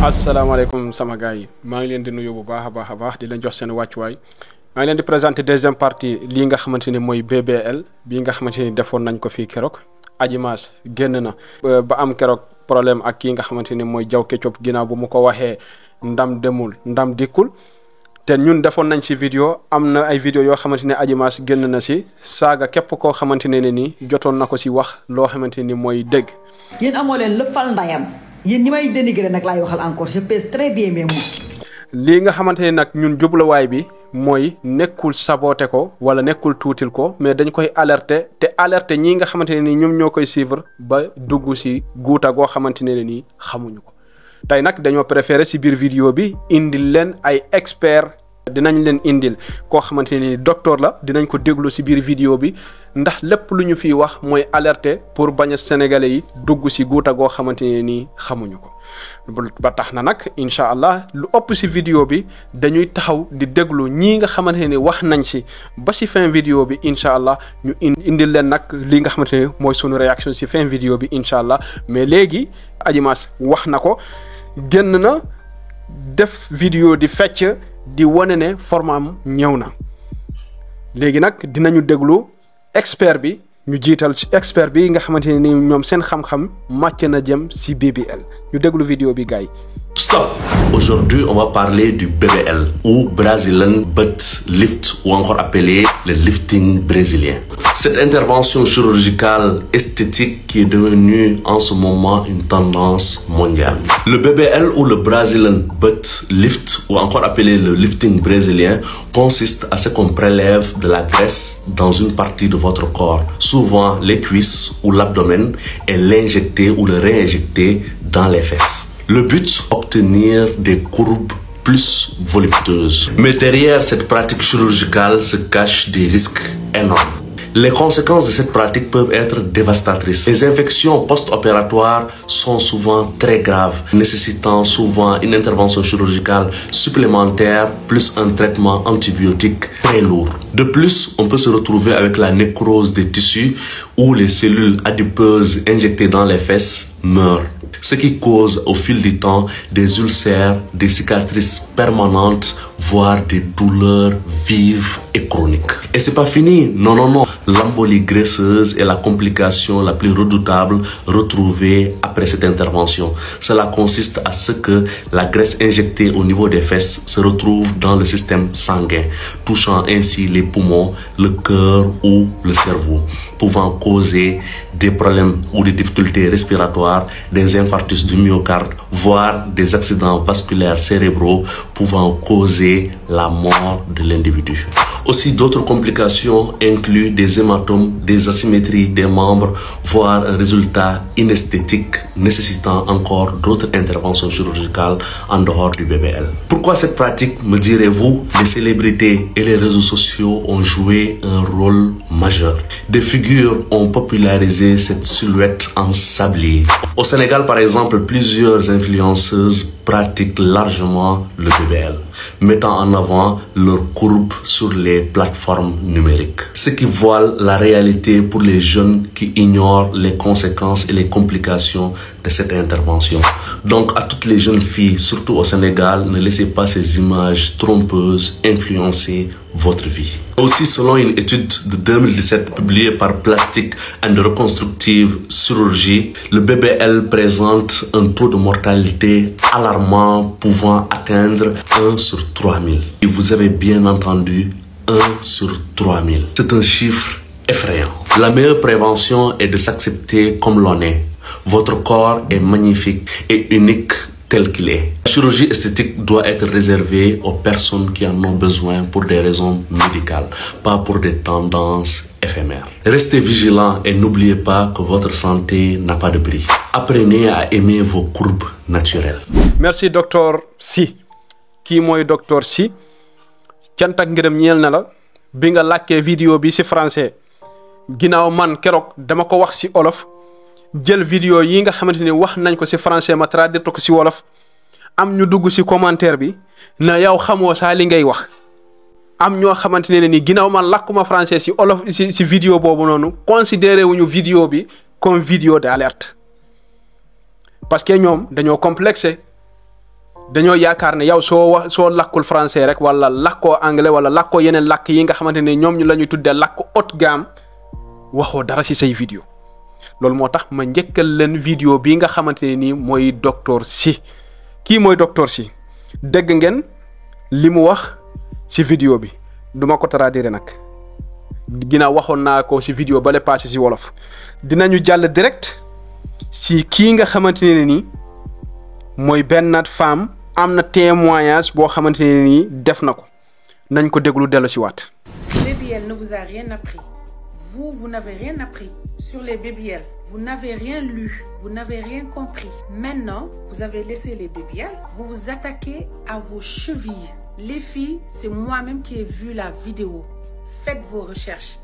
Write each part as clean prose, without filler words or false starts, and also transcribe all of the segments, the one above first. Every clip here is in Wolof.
asalaamaaleykum sama gars yi maa ngi leen di nuyu bu baax a baax di leen jox seen wàccuwaay maa ngi leen di présenter deuxième partie lii nga xamante ni mooy BBL bii nga xamante ni defoon nañ ko fii keroog Adji Mass génn na ba am keroog problème ak kii nga xamante ni mooy Diaw Ketchup ginnaaw bu mu ko waxee ndam demul ndam dikkul te ñun defoon nañ si vidéo am na ay vidéo yoo xamante ne Adji Mass génn na si saaga képp koo xamante ne nii jotoon na ko si wax loo xamante ni mooy dégg. yéen amoo leen lëppal ndayam yéen ñi may dénigré nag laay waxal encore je pèse très bien mes mots. lii nga xamante ne nag ñun jubluwaay bi mooy nekkul saboté ko wala nekkul tuutil ko mais dañ koy alerter te alerter ñii nga xamante ne nii ñoom ñoo koy suivre ba dugg si guuta goo xamante ne nii xamuñu ko. tey nag dañoo préféré si biir vidéo bi indil leen ay expert dinañ leen indil koo xamante ne ni docteur la dinañ ko déglu si biir vidéo bi ndax lépp lu ñu fiy wax mooy alerter pour bañ a sénégalais yi dugg si guuta goo xamante ne nii xamuñu ko. ba tax na nag incha allah lu ëpp si vidéo bi dañuy taxaw di déglu ñii nga xamante ne wax nañ si ba si fin vidéo bi incha allah ñu indil leen nag li nga xamante ne mooy sunu réaction si fin vidéo bi incha allah mais léegi Adji Mass wax na ko génn na def vidéo di fecc di wane ne formam ñëw na léegi nag dinañu déglu expert bi ñu jiital ci expert bi nga xamante ne ni ñoom seen xam-xam màcc na jëm ci BBL ñu déglu vidéo bi gars yi. Stop! Aujourd'hui, on va parler du BBL ou Brazilian Butt Lift ou encore appelé le lifting brésilien. Cette intervention chirurgicale esthétique qui est devenue en ce moment une tendance mondiale. Le BBL ou le Brazilian Butt Lift ou encore appelé le lifting brésilien consiste à ce qu'on prélève de la graisse dans une partie de votre corps, souvent les cuisses ou l'abdomen, et l'injecter ou le réinjecter dans les fesses. Le but, obtenir des courbes plus voluptueuses. Mais derrière cette pratique chirurgicale se cachent des risques énormes. Les conséquences de cette pratique peuvent être dévastatrices. Les infections post-opératoires sont souvent très graves, nécessitant souvent une intervention chirurgicale supplémentaire plus un traitement antibiotique très lourd. De plus, on peut se retrouver avec la nécrose des tissus où les cellules adipeuses injectées dans les fesses meurent, ce qui cause au fil du temps des ulcères, des cicatrices permanentes, voire des douleurs vives et chroniques. Et c'est pas fini, non. L'embolie graisseuse est la complication la plus redoutable retrouvée après cette intervention. Cela consiste à ce que la graisse injectée au niveau des fesses se retrouve dans le système sanguin, touchant ainsi les poumons, le cœur ou le cerveau, pouvant causer des problèmes ou des difficultés respiratoires, des infarctus du myocarde, voire des accidents vasculaires cérébraux pouvant causer la mort de l'individu. Aussi, d'autres complications incluent des hématomes, des asymétries des membres, voire un résultat inesthétique nécessitant encore d'autres interventions chirurgicales en dehors du BBL. Pourquoi cette pratique, me direz-vous? Les célébrités et les réseaux sociaux ont joué un rôle majeur. Des figures ont popularisé cette silhouette en sablier. Au Sénégal, par exemple, plusieurs influenceuses pratiquent largement le BBL, mettant en avant leurs courbes sur les plateformes numériques. Ce qui voile la réalité pour les jeunes qui ignorent les conséquences et les complications de cette intervention. Donc à toutes les jeunes filles, surtout au Sénégal, ne laissez pas ces images trompeuses influencer votre vie. Aussi, selon une étude de 2017 publiée par Plastic and Reconstructive Chirurgy, le BBL présente un taux de mortalité alarmant pouvant atteindre 1 sur 3000. Et vous avez bien entendu, 1 sur 3000. C'est un chiffre effrayant. La meilleure prévention est de s'accepter comme l'on est. Votre corps est magnifique et unique tel qu'il est. La chirurgie esthétique doit être réservée aux personnes qui en ont besoin pour des raisons médicales, pas pour des tendances éphémères. Restez vigilants et n'oubliez pas que votre santé n'a pas de prix. Apprenez à aimer vos courbes naturelles. Merci docteur Sy. Kii mooy docteur Sy. Cant ak ngërëm ñeel na la bi nga làkkee vidéo bi ci français ginnaaw man keroog dama ko wax ci olof jël vidéo yi nga xamante ni wax nañ ko ci français ma traduire ko ci wolof am ñu dugg ci commentaire bi na yow xamoo saa li ngay wax am ñoo xamante ne ni ginnaaw man làkkuma français ci olof ci vidéo boobu noonu considéré wuñu vidéo bi comme vidéo d'alerte parce que ñoom dañoo complexé dañoo yaakaar ne yow soo lakkul français rek wala lakkoo anglais wala lakkoo yeneen lakk yi nga xamante ne ñoom ñu la ñuy tuddee lakk haute gamme waxoo dara ci say vidéo loolu moo tax ma njëkkal leen vidéo bii nga xamante ne nii mooy docteur Sy kii mooy docteur Sy dégg ngeen li mu wax ci vidéo bi duma ko traduire nag ginnaaw waxoon naa ko ci vidéo bale passé ci wolof dinañu jàll direct ci kii nga xamante ne nii mooy benn femme am na témoignage boo xamante ne nii def na ko nañ ko déglu dellu ci waat. BBL ne vous a rien appris. Vous n'avez rien appris sur les BBL. Vous n'avez rien lu. Vous n'avez rien compris. Maintenant, vous avez laissé les BBL. Vous vous attaquez à vos chevilles. Les filles, c'est moi-même qui ai vu la vidéo. Faites vos recherches.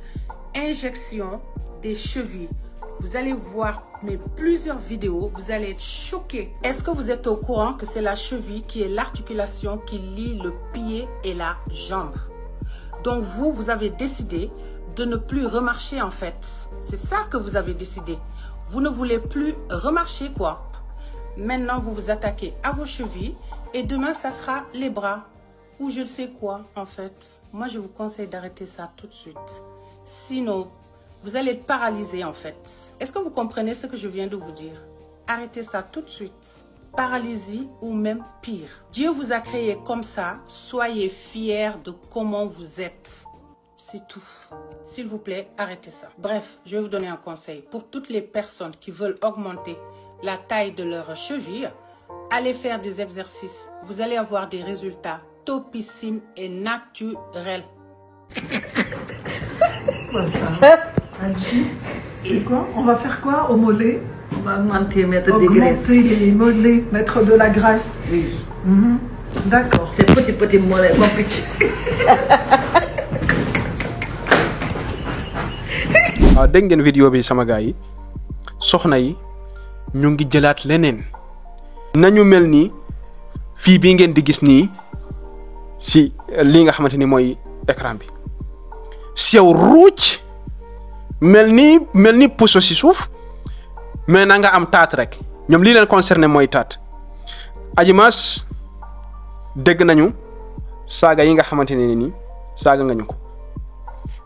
Injection des chevilles. Vous allez voir mes plusieurs vidéos. Vous allez être choqués. Est-ce que vous êtes au courant que c'est la cheville qui est l'articulation qui lie le pied et la jambe? Donc vous avez décidé de ne plus remarcher en fait. C'est ça que vous avez décidé. Vous ne voulez plus remarcher quoi. Maintenant, vous vous attaquez à vos chevilles et demain, ça sera les bras ou je ne sais quoi en fait. Moi, je vous conseille d'arrêter ça tout de suite. Sinon, vous allez être paralysé en fait. Est-ce que vous comprenez ce que je viens de vous dire? Arrêtez ça tout de suite. Paralysie ou même pire. Dieu vous a créé comme ça. Soyez fiers de comment vous êtes. C'est tout. S'il vous plaît, arrêtez ça. Bref, je vais vous donner un conseil. Pour toutes les personnes qui veulent augmenter la taille de leurs chevilles, allez faire des exercices. Vous allez avoir des résultats topissimes et naturels. C'est quoi ça? Angie, c'est quoi? On va faire quoi au mollet? On va augmenter, mettre des graisses. Augmenter les mollets, mettre de la graisse. Oui. D'accord. C'est petit mollet, compliqué. waaw dégg ngeen vidéo bi sama gars yi soxna yi ñu ngi jëlaat leneen nañu mel ni fii bii ngeen di gis nii si li nga xamante ni mooy écran bi sew ruuc mel ni puso si suuf mais na nga am taat rek ñoom lii leen concerné mooy taat Adji Mass dégg nañu saaga yi nga xamante ne ni saaga nga ñu ko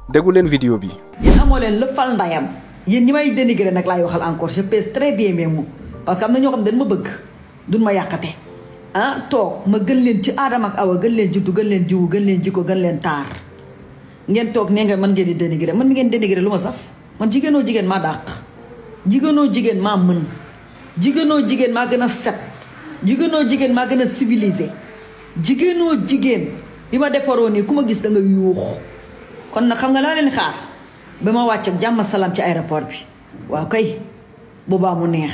déggu leen vidéo bi. yéen amoo leen lëfal ndayam yéen ñi may dénigrer nag laay waxal encore je pèse très bien mes mots parce que am na ñoo xam ne dañ ma bëgg duñ ma yàqate ah toog ma gën leen ci aadama ak awa gën leen juddu gën leen jiwu gën leen jikko gën leen taar ngeen toog nee nga man ngeen di dénigrer man mi ngeen dénigrer lu ma saf man jigéenoo jigéen maa dàq jigéenoo jigéen maa mën jigéenoo jigéen maa gën a set jigéenoo jigéen maa gën a civilisé jigéenoo jigéen bi ma defaroo nii ku ma gis da nga yuux kon nag xam nga laa leen xaar ba ma wàcc ak jàmm salaam ci aéroport bi waaw kay boobaa mu neex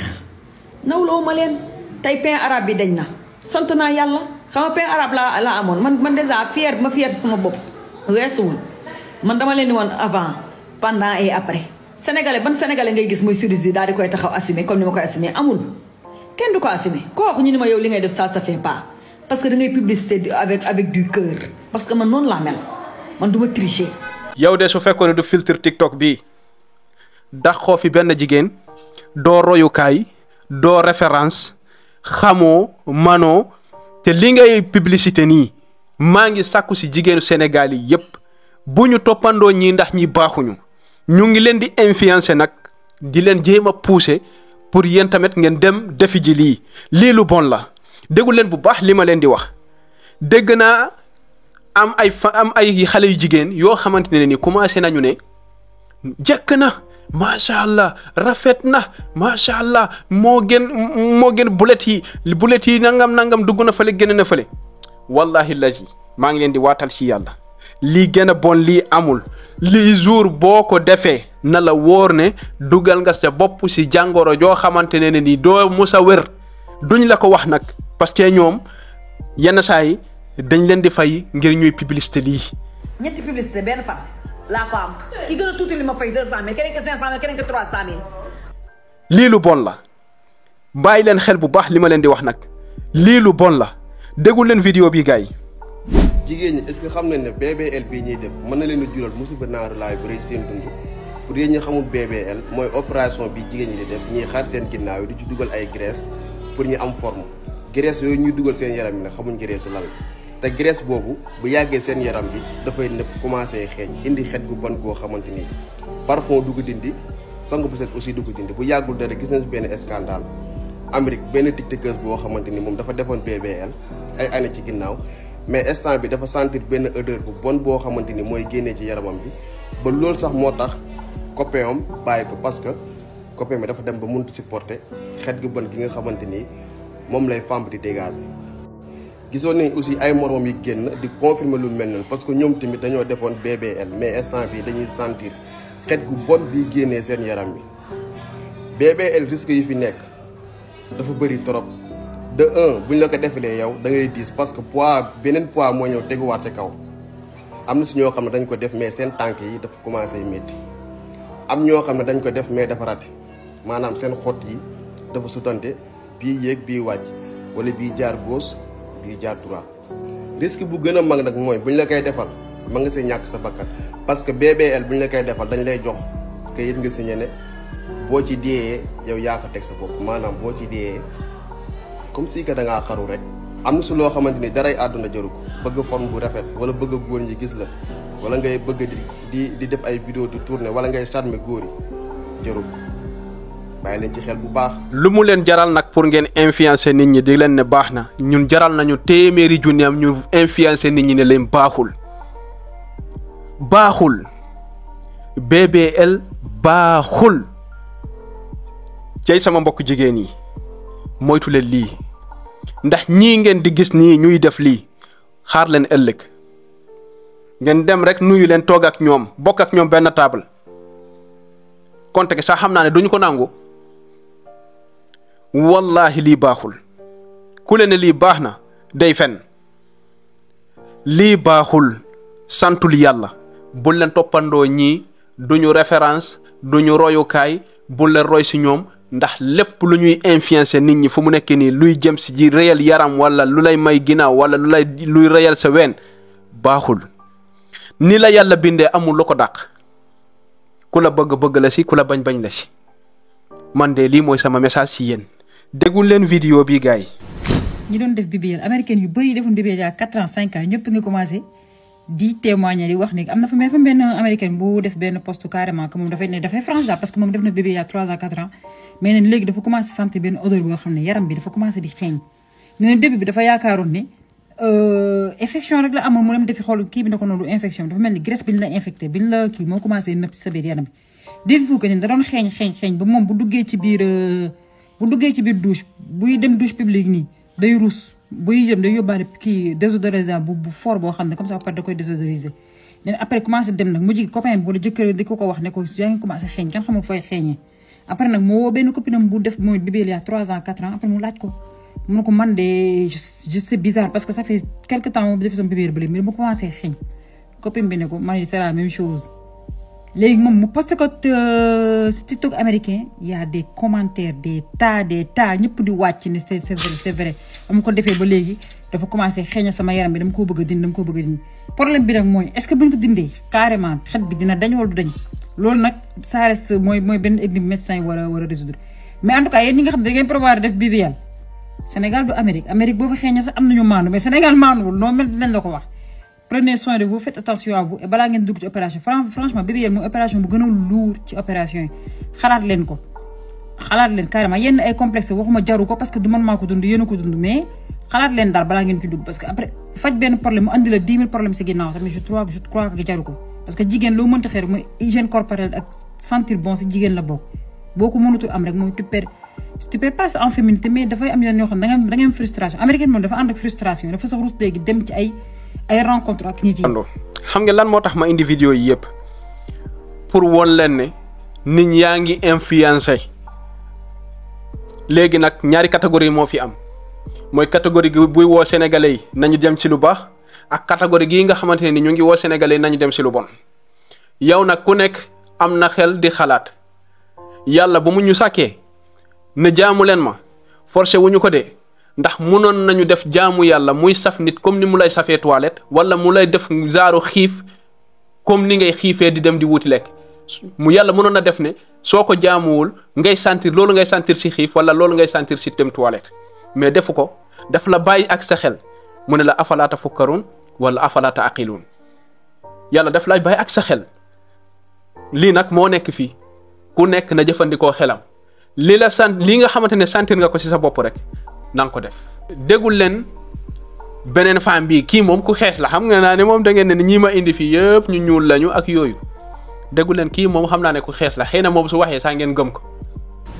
nawloo ma leen tey pain arabe bi dañ na sant naa yàlla xam nga pain arabe laa amoon man déjà fier bi ma fier sama bopp weesuwul man dama leen di woon avant pendant et après sénégalais ban sénégalais ngay gis muy cerise daal di koy taxaw assumer comme ni ma koy assumer amul kenn du ko assumer ko wax ñu ni ma yow li ngay def ça fait pas parce que da ngay publicité avec du cœur parce que man noonu laa mel man du ma tricher. yow de su fekkoon ne du filtre TikTok bii daxoo fi benn jigéen doo royukaay doo référence xamoo manoo te li ngay publicité nii maa ngi sàkku si jigéenu Sénégal yi yépp bu ñu toppandoo ñii ndax ñi baaxuñu ñu ngi leen di influencer nag di leen jéem a pousser pour yéen tamit ngeen dem defi ji lii lu bon la déggu leen bu baax li ma leen di wax dégg naa am ay xale yu jigéen yoo xamante ne ni commencé nañu ne jekk na macha allah rafet na macha allah moo gën bulet yi nangam dugg na fële génn na fële wallahi lazi maa ngi leen di waatal si yàlla lii gën a bon lii amul lii jour boo ko defee na la wóor ne dugal nga sa bopp si jàngoro joo xamante ne ni doo musa wér duñ la ko wax nag parce que ñoom yenn saa yi dañ leen di fay ngir ñuy publicité lii. ñetti publicité benn fan laa ko am ki gën a tuuti li ma fay 200 000 keneen que 500 000 keneen que 300 000. lii lu bon la bàyyi leen xel bu baax li ma leen di wax nag lii lu bon la dégul leen vidéo bi gars yi. jigéen ñi est-ce que xam nañ ne BBL bii ñuy def mën na leen a jural musiba naaru laay bëri seen dund pour yéen ñi xamul BBL mooy opération bi jigéen ñi di def ñiy xar seen ginnaaw yi di ci dugal ay graisse pour ñu am forme graisse yooyu ñuy dugal seen yaram bi nag xamuñ graisse lan te graisse boobu bu yàggee seen yaram bi dafay nëpp commencé xeeñ indi xet gu bon koo xamante ni parfum du ko dindi sangu bu set aussi du ko dindi. bu yàggul dara gis nañ si benn scandale Amérique benn tiktokeuse boo xamante ni moom dafa defoon BBL ay année ci ginnaaw mais instant bi dafa sentir benn odeur bu bon boo xamante ni mooy génnee ci yaramam bi ba loolu sax moo tax copain am bàyyi ko parce que copain bi dafa dem ba mënut supporter xet gu bon gi nga xamante ni moom lay femme di dégager. gisoon nañ aussi ay moromam yi génn di confirmer lu mel noonu parce que ñoom tamit dañoo defoon BBL mais instant bi dañuy sentir xet gu bon bii génnee seen yaram bi. BBL risque yi fi nekk dafa bëri trop de buñ la ko defalee yow da ngay diis parce que poids beneen poids moo ñëw teguwaat ci kaw am na si ñoo xam ne dañ ko def mais seen tànk yi dafa commencé métti am ñoo xam ne dañ ko def mais dafa raté maanaam seen xott yi dafa sutante bii yéeg bii wàcc wala bii jaar gauche bii jaar droite. risque bu gën a mag nag mooy buñ la koy defal ma nga see ñàkk sa bakkan parce que BBL buñ la koy defal dañ lay jox kayit nga signé ne boo ci deeyee yow yaa ko teg sa bopp maanaam boo ci deeyee comme si que da ngaa xaru rek. am na su loo xamante ni daray àdduna jaru ko bëgg forme bu rafet wala bëgg góor ñi gis la wala ngay bëgg di def ay vidéo di tourner wala ngay charmer góor yi jaru ko bàyyi leen ci xel bu baax. lu mu leen jaral nag pour ngeen influencer nit ñi di leen ne baax na ñun jaral nañu téeméeri junni am ñu influencer nit ñi ne leen baaxul BBL baaxul. cey sama mbokk jigéen yi moytu leen lii ndax ñii ngeen di gis nii ñuy def lii xaar leen ëllëg ngeen dem rek nuyu leen toog ak ñoom bokk ak ñoom benn table konte ke sax xam naa ne duñu ko nangu wallahi lii baaxul ku leen ne lii baax na day fen lii baaxul santul yàlla bul leen toppandoo ñii duñu référence duñu royukaay bul leen roy si ñoom ndax lépp lu ñuy influencer nit ñi fu mu nekk nii luy jëm si ji réyal yaram wala lu lay may ginnaaw wala luy réyal sa ween baaxul ni la yàlla bindee amul lu ko dàq ku la bëgg la si ku la bañ la si man de lii mooy sama message si yéen déggul leen vidéo bi gars yi. ñi doon def BBL américaine yu bëri defoon BBL yaa 4 ans 5 ans ñëpp nga commencé di témoigner di wax ne am na fa benn américaine bu def benn poste carrément que moom dafay France daal parce que moom def na BBL yaa 3 ans 4 ans mais neen léegi dafa commencé sentir benn odeur boo xam ne yaram bi dafa commencé di xeeñ ne ne début bi dafa yaakaaroon ne infection rek la amoon mu dem defi xool kii bi ne ko noonu du infection dafa mel ni graisse bi ñu la infecté bi ñu la kii moo commencé nëb ci sa biir yaram bi dites-vous que ne da doon xeeñ ba moom bu duggee ci biir douche buy dem douche publique nii day ruus buy dem day yóbbaale kii désodorisant bu fort boo xam ne comme ça après da koy désodoriser nee na après commencé dem nag mujj copain bi wala jëkkër di ko wax ne ko yaa ngi commencé xeeñ kan xamul fooy xeeñee après nag moo woo benn copinam bu def mooy BBL il y a 3 ans 4 ans après mu laaj ko mu ne ko man de je sais bizarre parce que ça fait quelque temps moom def sama BBL ba léegi mais dama commencé xeeñ copine bi ne ko man c'est la même chose léegi moom mu posté ko si TikTok américain y a des commentaires des tas ñëpp di wàcc ne c'est vrai am ko defee ba léegi dafa commencé xeeña sama yaram bi dama koo bëgg a dindi problème bi nag mooy est-ce que buñ ko dindee carrément xet bi dina dañ wala du dañ loolu nag ça reste mooy benn énigme médecin yi war a résoudre mais en tout cas yéen ñi nga xam ne da ngeen prévoir def BBL Sénégal du Amérique boo fa xeeña sax am nañu maandu mais Sénégal maanduwul noonu mel dinañ la ko wax prenez soin de vous faites attention à vous et balaa ngeen dugg ci opération franchement BBL mooy opération bu gën a lourd ci opération yi xalaat leen carrément yenn ay complexe waxuma jaru ko parce que du man maa ko dund yéen a ko dund mais xalaat leen daal balaa ngeen ci dugg parce que après faj benn problème mu andi la 10 000 problèmes si ginnaaw tamit je crois que jaru ko parce que jigéen loo mënta xeer mooy hygiène corporelle ak sentir bon si jigéen la bokk boo ko mënatul am rek mooy tu perds pas en féminité mais dafay am yeneen yoo xam da ngay am frustration américaine moom dafa ànd ak frustration dafa sax ruus léegi dem ci ay rencontre ak nit yi. xam nga lan moo tax ma indi vidéo yi yëpp pour woon leen ne nit yaa ngi influencé léegi nag ñaari catégorie moo fi am mooy catégorie gi buy woo sénégalais yi nañu dem ci lu baax ak catégorie gii nga xamante ne ni ñu ngi woo sénégalais yi nañu dem ci lu bon. yow nag ku nekk am na xel di xalaat yàlla bu mu ñu sàkkee ne jaamu leen ma forcé wuñu ko de. ndax munoon nañu def jaamu yàlla muy saf nit comme ni mu lay safee toilette wala mu lay def zaaru xiif comme ni ngay xiifee di dem di wuti lekk mu yàlla munoon na def ne soo ko jaamuwul ngay sentir loolu ngay sentir si xiif wala loolu ngay sentir si dem toilette mais defu ko daf la bàyyi ak sa xel mu ne la afalaa tafakkaruun wala afalaa taaqiluun yàlla daf lay bàyyi ak sa xel lii nag moo nekk fii ku nekk na jëfandikoo xelam li la sant li nga xamante ne sentir nga ko ci sa bopp rek na nga ko def. déggul leen beneen femme bi kii moom ku xees la xam nga naa ne moom da ngeen ne ñii ma indi fii yëpp ñu ñuul lañu ak yooyu déggul leen kii moom xam naa ne ku xees la xëy na moom su waxee saa ngeen gëm ko.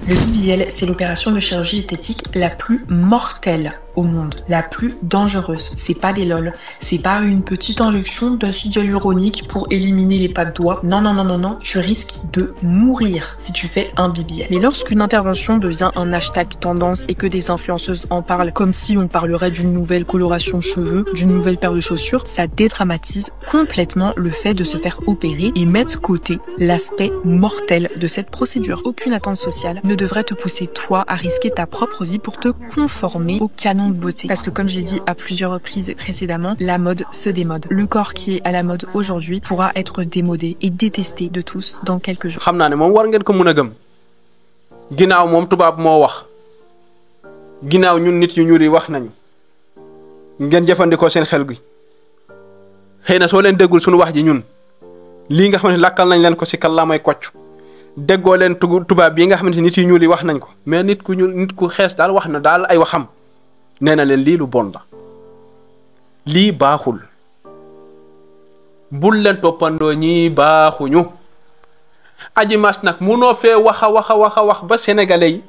Le BBL, c'est l'opération de chirurgie esthétique la plus mortelle au monde, la plus dangereuse. C'est pas des lol, c'est pas une petite injection d'acide hyaluronique pour éliminer les pas de doigts. Non, non, non, non, non, tu risques de mourir si tu fais un BBL. Mais lorsqu'une intervention devient un hashtag tendance et que des influenceuses en parlent comme si on parlerait d'une nouvelle coloration de cheveux, d'une nouvelle paire de chaussures, ça dédramatise complètement le fait de se faire opérer et mettre de côté l'aspect mortel de cette procédure. Aucune attente sociale ne devrait te pousser toi à risquer ta propre vie pour te conformer au canon de beauté. Parce que comme je l'ai dit à plusieurs reprises précédemment, la mode se démode. Le corps qui est à la mode aujourd'hui pourra être démodé et détesté de tous dans quelques jours. xam naa ne moom war ngeen ko mën a gëm ginnaaw moom tubaab moo wax ginnaaw ñun nit yu ñuul yi wax nañu ngeen jëfandikoo seen xel gi xëy na soo leen déggul suñu wax ji ñun lii nga xam ne lakkal nañ leen ko ci kàllaamay kocc déggoo leen tubaab bii nga xamante nit yu ñuul yi wax nañ ko mais nit ku ñuul nit ku xees daal wax na daal ay waxam nee na leen lii lu bon la lii baaxul bul leen toppandoo ñii baaxuñu. Adji Mass nag munoo fee wax ba sénégalais yi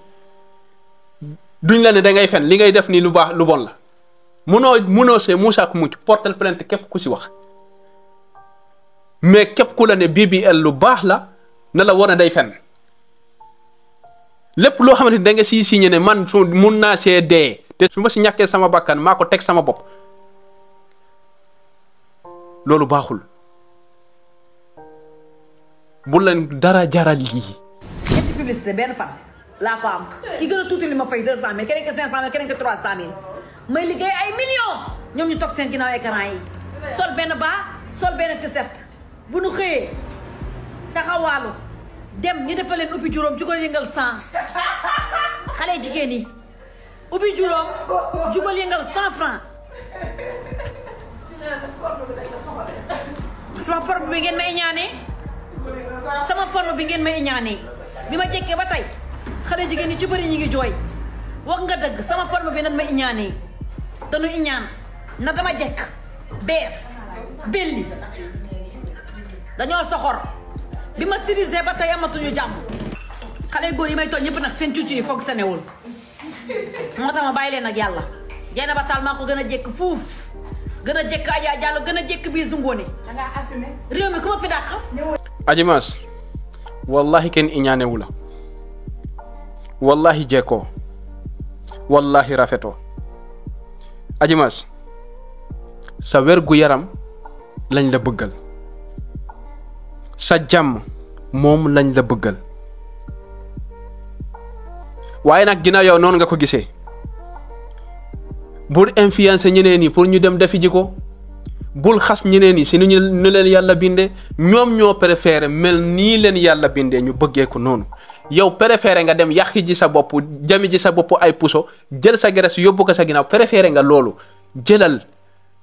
duñ la ne da ngay fen li ngay def nii lu baax lu bon la munoo see muusaak mucc portel plainte képp ku ci wax mais képp ku la ne BBL lu baax la na la war a day fen lépp loo xamante ni da nga siy signé ne man su mun naa see dee te su ma si ñàkkee sama bakkan maa ko teg sama bopp loolu baaxul bu leen dara jaral lii. ñetti publicité benn fan laa ko am ki gën a tuuti li ma fay 200 000 keneen que 500 000 keneen que 300 000 may liggéey ay millions ñoom ñu toog seen ginnaaw écran yi sol benn baa sol benn t-shirt bu nu xëyee taxawaalu dem ñu defal leen ubbi juróom jugal yëngal 100 xale jigéen yi ubbi juróom jugal yëngal 100 francs sama forme bi ngeen may ñaanee sama forme bi ngeen may ñaanee bi ma jekkee ba tey xale jigéen ñi ci bëri ñi ngi jooy wax nga dëgg sama forme bi nan ma iñaanee dañu iñaan na dama jekk bees belli dañoo soxor bi ma civilisé ba tey amatuñu jàmm xale góor yi may tooñ ñëpp nag seen cuucu yi foog sa newul moo tax ma bàyyi leen ak yàlla jeena ba taal maa ko gën a jekk fuuf gën a jekk Adja Diallo gën a jekk bii Zungone réew mi ku ma fi dàq. Adji Mass wallahi kenn iñaanewu la wallahi jekkoo wallahi rafetoo Adji Mass sa wérgu yaram lañ la bëggal sa jàmm moom lañ la bëggal waaye nag ginnaaw yow noonu nga ko gisee bul influencer ñeneen ñi pour ñu dem defi ji ko bul xas ñeneen ñi si nu leen yàlla bindee ñoom ñoo préféré mel nii leen yàlla bindee ñu bëggee ko noonu yow préféré nga dem yàqi ji sa bopp jami ji sa bopp ay puso jël sa graisse yóbbu ko sa ginnaaw préféré nga loolu jëlal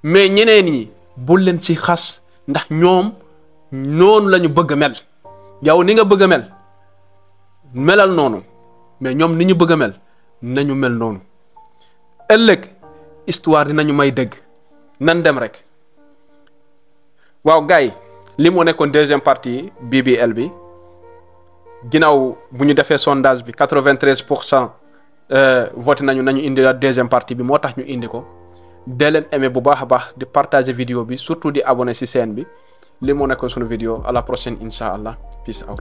mais ñeneen ñi bul leen ci xas ndax ñoom noonu la ñu bëgg a mel yow ni nga bëgg a mel melal noonu mais ñoom ni ñu bëgg a mel nañu mel noonu ëllëg histoire dinañu may dëgg nan dem rek. waaw gars yi li moo nekkoon deuxième partie BBL bi ginnaaw bu ñu defee sondage bi 93% voté nañu indi la deuxième partie bi moo tax ñu indi ko dee leen aimé bu baax a baax di partager vidéo bi surtout di abonné ci chaîne bi li moo nekkoon sunu vidéo à la prochaine incha allah peace out.